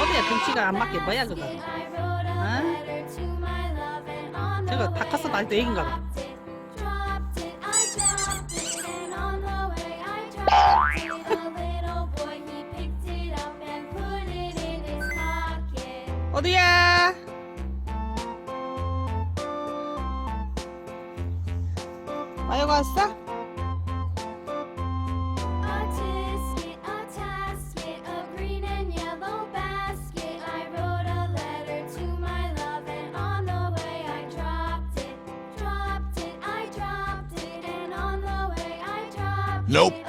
어디야 등치가 안 맞게 뭐야 저거? 어? 저거 다 컸어 나도 애기인가 봐. 어디야? 아이고 왔어? Nope.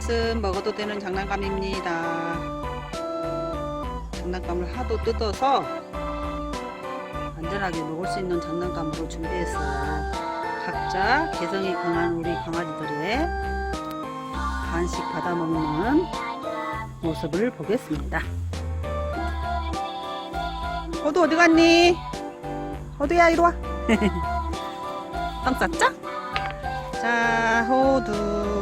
이것은 먹어도 되는 장난감입니다. 장난감을 하도 뜯어서 안전하게 먹을 수 있는 장난감으로 준비했어요. 각자 개성이 강한 우리 강아지들의 간식 받아먹는 모습을 보겠습니다. 호두 어디 갔니? 호두야 이리와. 똥 쌌죠? 자, 호두.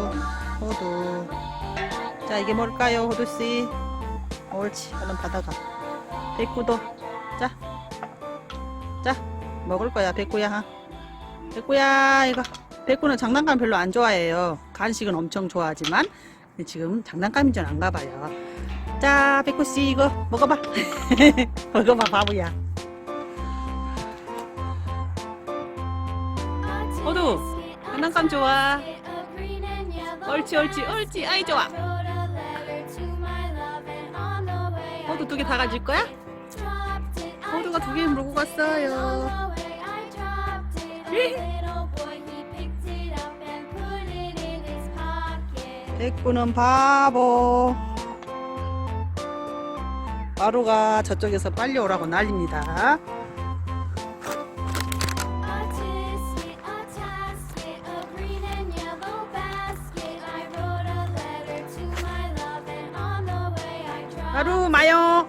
자, 이게 뭘까요, 호두씨? 옳지, 얼른 받아가. 백구도. 자, 먹을 거야, 백구야. 백구야, 이거. 백구는 장난감 별로 안 좋아해요. 간식은 엄청 좋아하지만 지금 장난감인 줄 안 가봐요. 자, 백구씨 이거 먹어봐. 먹어봐, 바보야. 호두, 장난감 좋아. 옳지. 아이 좋아. 호두 2개 다 가질 거야? 호두가 2개 물고 갔어요. 백구는 바보. 바로가 저쪽에서 빨리 오라고 난립니다. 바로 마요.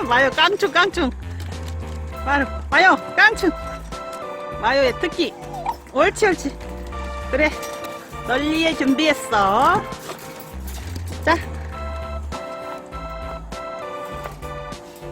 마요 깡충. 마요 깡충. 마요의 특기. 옳지. 그래, 널리에 준비했어. 자,